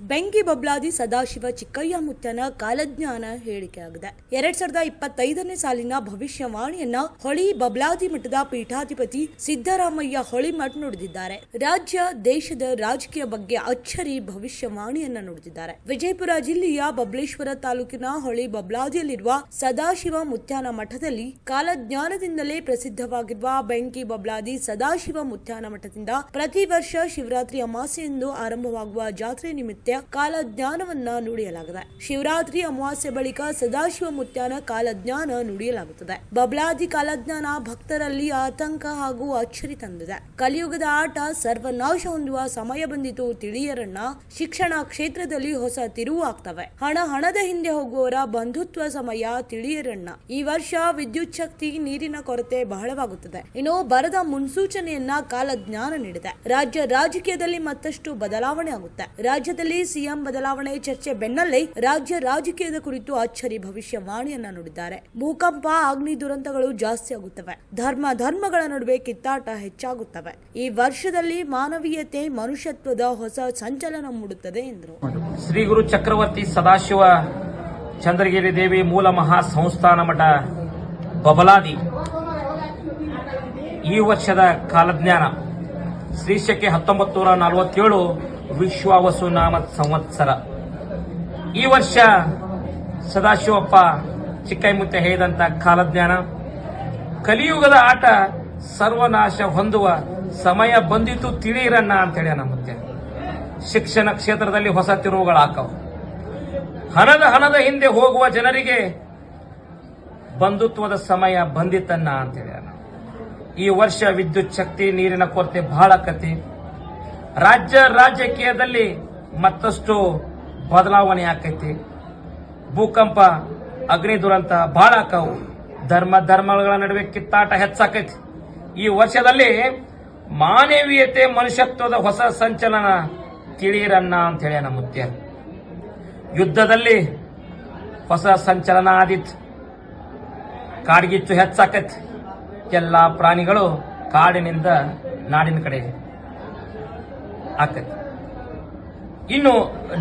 ಬೆಂಕಿ ಬಬ್ಲಾದಿ ಸದಾಶಿವ ಚಿಕ್ಕಯ್ಯ ಮುತ್ತನ ಕಾಲಜ್ಞಾನ ಹೇಳಿಕೆಯಾಗಿದೆ. 2025ನೇ ಸಾಲಿನ ಭವಿಷ್ಯವಾಣಿಯನ್ನ ಹೊಳಿ ಬಬ್ಲಾದಿ ಮಠದ ಪೀಠಾಧಿಪತಿ ಸಿದ್ದರಾಮಯ್ಯ ಹೊಳಿಮಠ್ ನುಡಿದಿದ್ದಾರೆ. ರಾಜ್ಯ ದೇಶದ ರಾಜಕೀಯ ಬಗ್ಗೆ ಅಚ್ಚರಿ ಭವಿಷ್ಯವಾಣಿಯನ್ನ ನುಡಿದಿದ್ದಾರೆ. ವಿಜಯಪುರ ಜಿಲ್ಲೆಯ ಬಬಲೇಶ್ವರ ತಾಲೂಕಿನ ಹೊಳಿ ಬಬ್ಲಾದಿಯಲ್ಲಿರುವ ಸದಾಶಿವ ಮುತ್ಯಾನ ಮಠದಲ್ಲಿ ಕಾಲಜ್ಞಾನದಿಂದಲೇ ಪ್ರಸಿದ್ಧವಾಗಿರುವ ಬೆಂಕಿ ಬಬ್ಲಾದಿ ಸದಾಶಿವ ಮುತ್ಯಾನ ಮಠದಿಂದ ಪ್ರತಿ ವರ್ಷ ಶಿವರಾತ್ರಿ ಅಮಾವಾಸ್ಯೆಯಂದು ಆರಂಭವಾಗುವ ಜಾತ್ರೆ ನಿಮಿತ್ತ ಕಾಲಜ್ಞಾನವನ್ನ ನುಡಿಯಲಾಗಿದೆ. ಶಿವರಾತ್ರಿ ಅಮಾವಾಸ್ಯೆ ಬಳಿಕ ಸದಾಶಿವ ಮುತ್ಯಾನ ಕಾಲಜ್ಞಾನ ನುಡಿಯಲಾಗುತ್ತದೆ. ಬಬ್ಲಾದಿ ಕಾಲಜ್ಞಾನ ಭಕ್ತರಲ್ಲಿ ಆತಂಕ ಹಾಗೂ ಅಚ್ಚರಿ ತಂದಿದೆ. ಕಲಿಯುಗದ ಆಟ ಸರ್ವನಾಶ ಹೊಂದುವ ಸಮಯ ಬಂದಿತು ತಿಳಿಯರಣ್ಣ. ಶಿಕ್ಷಣ ಕ್ಷೇತ್ರದಲ್ಲಿ ಹೊಸ ತಿರುವು ಆಗ್ತವೆ. ಹಣದ ಹಿಂದೆ ಹೋಗುವವರ ಬಂಧುತ್ವ ಸಮಯ ತಿಳಿಯರಣ್ಣ. ಈ ವರ್ಷ ವಿದ್ಯುತ್ ಶಕ್ತಿ ನೀರಿನ ಕೊರತೆ ಬಹಳವಾಗುತ್ತದೆ. ಇನ್ನು ಬರದ ಮುನ್ಸೂಚನೆಯನ್ನ ಕಾಲಜ್ಞಾನ ನೀಡಿದೆ. ರಾಜ್ಯ ರಾಜಕೀಯದಲ್ಲಿ ಮತ್ತಷ್ಟು ಬದಲಾವಣೆ ಆಗುತ್ತೆ. ರಾಜ್ಯದಲ್ಲಿ ಸಿಎಂ ಬದಲಾವಣೆ ಚರ್ಚೆ ಬೆನ್ನಲ್ಲೇ ರಾಜ್ಯ ರಾಜಕೀಯದ ಕುರಿತು ಅಚ್ಚರಿ ಭವಿಷ್ಯವಾಣಿಯನ್ನ ನುಡಿದ್ದಾರೆ. ಭೂಕಂಪ, ಅಗ್ನಿ ದುರಂತಗಳು ಜಾಸ್ತಿ ಆಗುತ್ತವೆ. ಧರ್ಮಗಳ ನಡುವೆ ಕಿತ್ತಾಟ ಹೆಚ್ಚಾಗುತ್ತವೆ. ಈ ವರ್ಷದಲ್ಲಿ ಮಾನವೀಯತೆ, ಮನುಷ್ಯತ್ವದ ಹೊಸ ಸಂಚಲನ ಮೂಡುತ್ತದೆ ಎಂದರು. ಶ್ರೀ ಗುರು ಚಕ್ರವರ್ತಿ ಸದಾಶಿವ ಚಂದ್ರಗಿರಿ ದೇವಿ ಮೂಲ ಮಹಾ ಸಂಸ್ಥಾನ ಮಠ ಬಬಲಾದಿ ಈ ವರ್ಷದ ಕಾಲಜ್ಞಾನ ಶ್ರೀಶಕೆ 1947 ವಿಶ್ವಾವಸು ನಾಮ ಸಂವತ್ಸರ. ಈ ವರ್ಷ ಸದಾಶಿವಪ್ಪ ಚಿಕ್ಕಯ್ಯಮುತ್ಯ ಹೇಳಿದಂತ ಕಾಲಜ್ಞಾನ ಕಲಿಯುಗದ ಆಟ ಸರ್ವನಾಶ ಹೊಂದುವ ಸಮಯ ಬಂದಿತು ತಿಳಿಯಿರಣ್ಣ ಅಂತ ಹೇಳಿ ಮುತ್ಯ. ಶಿಕ್ಷಣ ಕ್ಷೇತ್ರದಲ್ಲಿ ಹೊಸ ತಿರುವುಗಳಾಕವು. ಹಣದ ಹಿಂದೆ ಹೋಗುವ ಜನರಿಗೆ ಬಂಧುತ್ವದ ಸಮಯ ಬಂದಿತ್ತನ್ನ ಅಂತ ಹೇಳಿ. ಈ ವರ್ಷ ವಿದ್ಯುತ್ ಶಕ್ತಿ, ನೀರಿನ ಕೊರತೆ ಬಹಳ ಕತೆ. ರಾಜಕೀಯದಲ್ಲಿ ಮತ್ತಷ್ಟು ಬದಲಾವಣೆ ಆಕೈತಿ. ಭೂಕಂಪ, ಅಗ್ನಿ ದುರಂತ ಬಹಳ ಆಕವು. ಧರ್ಮಗಳ ನಡುವೆ ಕಿತ್ತಾಟ ಹೆಚ್ಚಾಕೈತಿ. ಈ ವರ್ಷದಲ್ಲಿ ಮಾನವೀಯತೆ, ಮನುಷ್ಯತ್ವದ ಹೊಸ ಸಂಚಲನ ತಿಳಿಯಿರಣ್ಣ ಅಂತ ಹೇಳಿ ಮುತ್ಯ. ಯುದ್ಧದಲ್ಲಿ ಹೊಸ ಸಂಚಲನ ಆದಿತ್ತು. ಕಾಡ್ಗಿಚ್ಚು ಹೆಚ್ಚಾಕೈತಿ. ಎಲ್ಲಾ ಪ್ರಾಣಿಗಳು ಕಾಡಿನಿಂದ ನಾಡಿನ ಕಡೆ ಆಕೈತಿ. ಇನ್ನು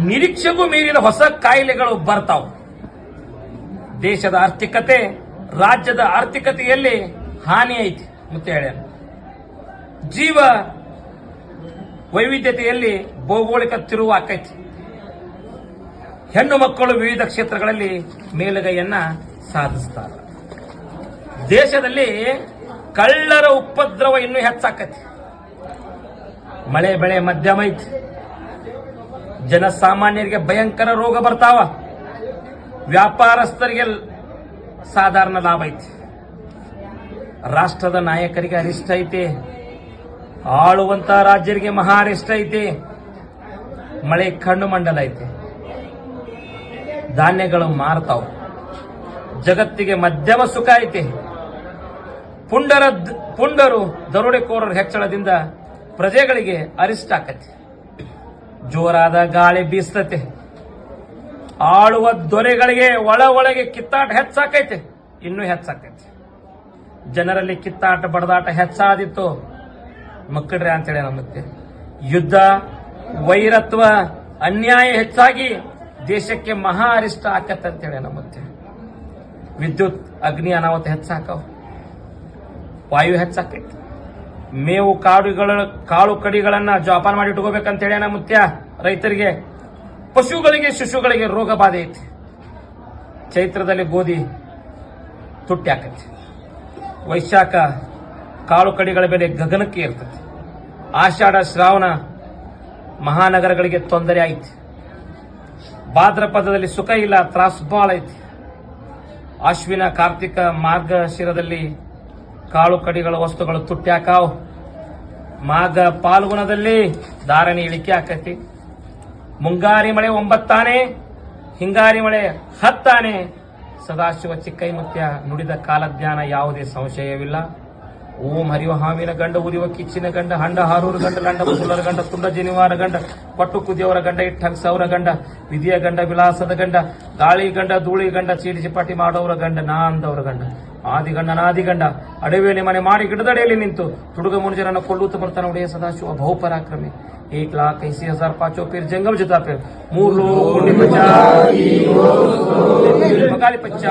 ನಿರೀಕ್ಷೆಗೂ ಮೀರಿದ ಹೊಸ ಕಾಯಿಲೆಗಳು ಬರ್ತಾವ. ದೇಶದ ಆರ್ಥಿಕತೆ, ರಾಜ್ಯದ ಆರ್ಥಿಕತೆಯಲ್ಲಿ ಹಾನಿ ಐತಿ ಮತ್ತೆ ಹೇಳ. ಜೀವ ವೈವಿಧ್ಯತೆಯಲ್ಲಿ ಭೌಗೋಳಿಕ ತಿರುವು ಆಕೈತಿ. ಹೆಣ್ಣು ಮಕ್ಕಳು ವಿವಿಧ ಕ್ಷೇತ್ರಗಳಲ್ಲಿ ಮೇಲುಗೈಯನ್ನ ಸಾಧಿಸ್ತಾರೆ. ದೇಶದಲ್ಲಿ ಕಳ್ಳರ ಉಪದ್ರವ ಇನ್ನೂ ಹೆಚ್ಚಾಕತಿ. ಮಳೆ ಬೆಳೆ ಮಧ್ಯಮ ಐತಿ. ಜನಸಾಮಾನ್ಯರಿಗೆ ಭಯಂಕರ ರೋಗ ಬರ್ತಾವ. ವ್ಯಾಪಾರಸ್ಥರಿಗೆ ಸಾಧಾರಣ ಲಾಭ ಐತಿ. ರಾಷ್ಟ್ರದ ನಾಯಕರಿಗೆ ಅರಿಷ್ಟ ಐತಿ. ಆಳುವಂತ ರಾಜ್ಯರಿಗೆ ಮಹಾ ಅರಿಷ್ಟ ಐತಿ. ಮಳೆ ಕಣ್ಣು ಮಂಡಲ ಐತಿ. ಧಾನ್ಯಗಳು ಮಾರ್ತಾವ. ಜಗತ್ತಿಗೆ ಮಧ್ಯಮ ಸುಖ ಐತಿ. ಪುಂಡರು ದರೋಡೆಕೋರರ ಹೆಚ್ಚಳದಿಂದ ಪ್ರಜೆಗಳಿಗೆ ಅರಿಷ್ಟ ಆಕತಿ. ಜೋರಾದ ಗಾಳಿ ಬೀಸ್ತತೆ. ಆಳುವ ದೊರೆಗಳಿಗೆ ಒಳಗೆ ಕಿತ್ತಾಟ ಹೆಚ್ಚಾಕೈತೆ. ಇನ್ನೂ ಹೆಚ್ಚಾಕೈತಿ. ಜನರಲ್ಲಿ ಕಿತ್ತಾಟ ಬಡದಾಟ ಹೆಚ್ಚಾದಿತ್ತು ಮಕ್ಕಳ್ರೆ ಅಂತೇಳಿ ನಮ್ಮತ್ತೆ. ಯುದ್ಧ, ವೈರತ್ವ, ಅನ್ಯಾಯ ಹೆಚ್ಚಾಗಿ ದೇಶಕ್ಕೆ ಮಹಾ ಅರಿಷ್ಟ ಆಕತ್ತೆ ಅಂತೇಳಿ ನಮ್ಮತ್ತೆ. ವಿದ್ಯುತ್, ಅಗ್ನಿ ಅನಾಹುತ ಹೆಚ್ಚಾಕವು. ವಾಯು ಹೆಚ್ಚಾಕೈತಿ. ಮೇವು, ಕಾಳು ಕಡಿಗಳನ್ನ ಜೋಪಾನ ಮಾಡಿ ಇಟ್ಕೋಬೇಕಂತ ಹೇಳಿ ಮುತ್ಯ. ರೈತರಿಗೆ, ಪಶುಗಳಿಗೆ, ಶಿಶುಗಳಿಗೆ ರೋಗ ಬಾಧೆ ಐತಿ. ಚೈತ್ರದಲ್ಲಿ ಗೋಧಿ ತುಟ್ಟಿ ಆಕೈತಿ. ವೈಶಾಖ ಕಾಳು ಕಡಿಗಳ ಬೆಲೆ ಗಗನಕ್ಕೆ ಇರ್ತದೆ. ಆಷಾಢ, ಶ್ರಾವಣ ಮಹಾನಗರಗಳಿಗೆ ತೊಂದರೆ ಐತಿ. ಭಾದ್ರಪದದಲ್ಲಿ ಸುಖ ಇಲ್ಲ, ತ್ರಾಸು ಬಾಳ ಐತಿ. ಅಶ್ವಿನ, ಕಾರ್ತಿಕ, ಮಾರ್ಗಶಿರದಲ್ಲಿ ಕಾಳು ಕಡಿಗಳ ವಸ್ತುಗಳು ತುಟ್ಟಿ ಹಾಕಾವ್. ಮಾಘ, ಪಾಲ್ಗುಣದಲ್ಲಿ ಧಾರಣೆ ಇಳಿಕೆ ಆಕತಿ. ಮುಂಗಾರಿ ಮಳೆ 9 ಆನೆ, ಹಿಂಗಾರಿ ಮಳೆ 10 ಆನೆ. ಸದಾಶಿವ ಚಿಕ್ಕಯ್ಯಮುತ್ಯ ನುಡಿದ ಕಾಲಜ್ಞಾನ ಯಾವುದೇ ಸಂಶಯವಿಲ್ಲ. ಓಂ ಹರಿವ ಹಾವಿನ ಗಂಡ, ಉರಿವ ಕಿಚ್ಚಿನ ಗಂಡ, ಹಂಡ ಹಾರೂರು ಗಂಡ, ಲಂಡ ಮುಸುಲರ ಗಂಡ, ತುಂಡ ಜನಿವಾರ ಗಂಡ, ಪಟ್ಟು ಕುದಿಯವರ ಗಂಡ, ಇಟ್ಟಂಗ್ಸವರ ಗಂಡ, ವಿಧಿಯ ಗಂಡ, ವಿಲಾಸದ ಗಂಡ, ಗಾಳಿ ಗಂಡ, ಧೂಳಿ ಗಂಡ, ಚೀಡಿಸಿ ಪಾಟಿ ಮಾಡೋರ ಗಂಡ, ನಾ ಅಂದವರ ಗಂಡ, ಆದಿಗಂಡ ಅಡವಿಯಲ್ಲಿ ಮನೆ ಮಾಡಿ ಗಿಡದಡಿಯಲ್ಲಿ ನಿಂತು ತುಡುಗ ಮುನುಜರನ್ನು ಕೊಲ್ಲುತ್ತ ಬರ್ತಾನೆ ಒಡೆಯ ಸದಾಶಿವ ಬಹುಪರಾಕ್ರಮಿ 1,80,000 पांचों फिर जंगम जिता फिर 3 लोग बकाली 50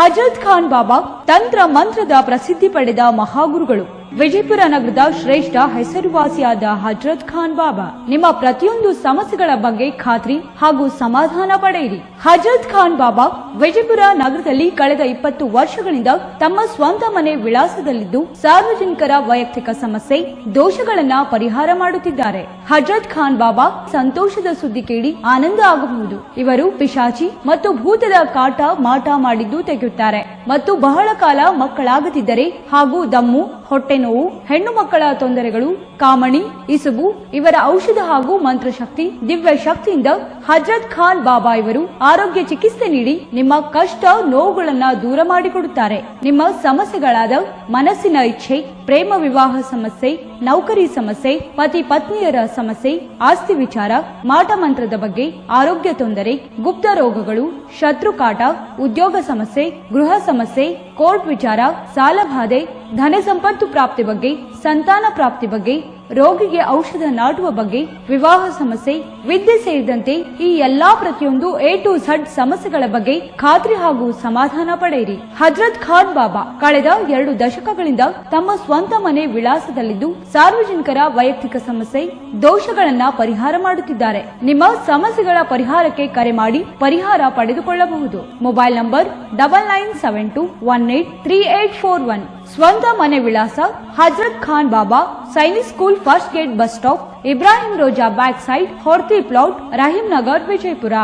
ಹಜರತ್ ಖಾನ್ ಬಾಬಾ ತಂತ್ರ ಮಂತ್ರದ ಪ್ರಸಿದ್ಧಿ ಪಡೆದ ಮಹಾಗುರುಗಳು. ವಿಜಯಪುರ ನಗರದ ಶ್ರೇಷ್ಠ ಹೆಸರುವಾಸಿಯಾದ ಹಜರತ್ ಖಾನ್ ಬಾಬಾ ನಿಮ್ಮ ಪ್ರತಿಯೊಂದು ಸಮಸ್ಯೆಗಳ ಬಗ್ಗೆ ಖಾತ್ರಿ ಹಾಗೂ ಸಮಾಧಾನ ಪಡೆಯಿರಿ. ಹಜರತ್ ಖಾನ್ ಬಾಬಾ ವಿಜಯಪುರ ನಗರದಲ್ಲಿ ಕಳೆದ 20 ವರ್ಷಗಳಿಂದ ತಮ್ಮ ಸ್ವಂತ ಮನೆ ವಿಳಾಸದಲ್ಲಿದ್ದು ಸಾರ್ವಜನಿಕರ ವೈಯಕ್ತಿಕ ಸಮಸ್ಯೆ ದೋಷಗಳನ್ನ ಪರಿಹಾರ ಮಾಡುತ್ತಿದ್ದಾರೆ. ಹಜರತ್ ಖಾನ್ ಬಾಬಾ ಸಂತೋಷದ ಸುದ್ದಿ ಕೇಳಿ ಆನಂದ ಆಗಬಹುದು. ಇವರು ಪಿಶಾಚಿ ಮತ್ತು ಭೂತದ ಕಾಟ ಮಾಟ ಮಾಡಿದ್ದು ತೆಗೆಯುತ್ತಾರೆ ಮತ್ತು ಬಹಳ ಕಾಲ ಮಕ್ಕಳಾಗದಿದ್ದರೆ ಹಾಗೂ ದಮ್ಮು, ಹೊಟ್ಟೆ ನೋವು, ಹೆಣ್ಣು ಮಕ್ಕಳ ತೊಂದರೆಗಳು, ಕಾಮಣಿ, ಇಸುಬು ಇವರ ಔಷಧ ಹಾಗೂ ಮಂತ್ರಶಕ್ತಿ, ದಿವ್ಯ ಶಕ್ತಿಯಿಂದ ಹಜರತ್ ಖಾನ್ ಬಾಬಾ ಇವರು ಆರೋಗ್ಯ ಚಿಕಿತ್ಸೆ ನೀಡಿ ನಿಮ್ಮ ಕಷ್ಟ ನೋವುಗಳನ್ನ ದೂರ ಮಾಡಿಕೊಡುತ್ತಾರೆ. ನಿಮ್ಮ ಸಮಸ್ಯೆಗಳಾದ ಮನಸ್ಸಿನ ಇಚ್ಛೆ, ಪ್ರೇಮ ವಿವಾಹ ಸಮಸ್ಯೆ, ನೌಕರಿ ಸಮಸ್ಯೆ, ಪತಿ ಪತ್ನಿಯರ ಸಮಸ್ಯೆ, ಆಸ್ತಿ ವಿಚಾರ, ಮಾಟ ಮಂತ್ರದ ಬಗ್ಗೆ, ಆರೋಗ್ಯ ತೊಂದರೆ, ಗುಪ್ತ ರೋಗಗಳು, ಶತ್ರು ಕಾಟ, ಉದ್ಯೋಗ ಸಮಸ್ಯೆ, ಗೃಹ ಸಮಸ್ಯೆ, ಕೋರ್ಟ್ ವಿಚಾರ, ಸಾಲಬಾಧೆ, ಧನ ಸಂಪತ್ತು ಪ್ರಾಪ್ತಿ ಬಗ್ಗೆ, ಸಂತಾನ ಪ್ರಾಪ್ತಿ ಬಗ್ಗೆ, ರೋಗಿಗೆ ಔಷಧ ನಾಟುವ ಬಗ್ಗೆ, ವಿವಾಹ ಸಮಸ್ಯೆ, ವಿದ್ಯೆ ಸೇರಿದಂತೆ ಈ ಎಲ್ಲಾ ಪ್ರತಿಯೊಂದು A to Z ಸಮಸ್ಯೆಗಳ ಬಗ್ಗೆ ಖಾತ್ರಿ ಹಾಗೂ ಸಮಾಧಾನ ಪಡೆಯಿರಿ. ಹಜರತ್ ಖಾನ್ ಬಾಬಾ ಕಳೆದ 2 ದಶಕಗಳಿಂದ ತಮ್ಮ ಸ್ವಂತ ಮನೆ ವಿಳಾಸದಲ್ಲಿದ್ದು ಸಾರ್ವಜನಿಕರ ವೈಯಕ್ತಿಕ ಸಮಸ್ಯೆ ದೋಷಗಳನ್ನ ಪರಿಹಾರ ಮಾಡುತ್ತಿದ್ದಾರೆ. ನಿಮ್ಮ ಸಮಸ್ಯೆಗಳ ಪರಿಹಾರಕ್ಕೆ ಕರೆ ಮಾಡಿ ಪರಿಹಾರ ಪಡೆದುಕೊಳ್ಳಬಹುದು. Mobile number 9972183841. ಸ್ವಂತ ಮನೆ ವಿಳಾಸ Hazrat Khan Baba, Sainik school, first gate, bus stop, Ibrahim Roza back side, Horti plot, Rahim Nagar, Vijayapura.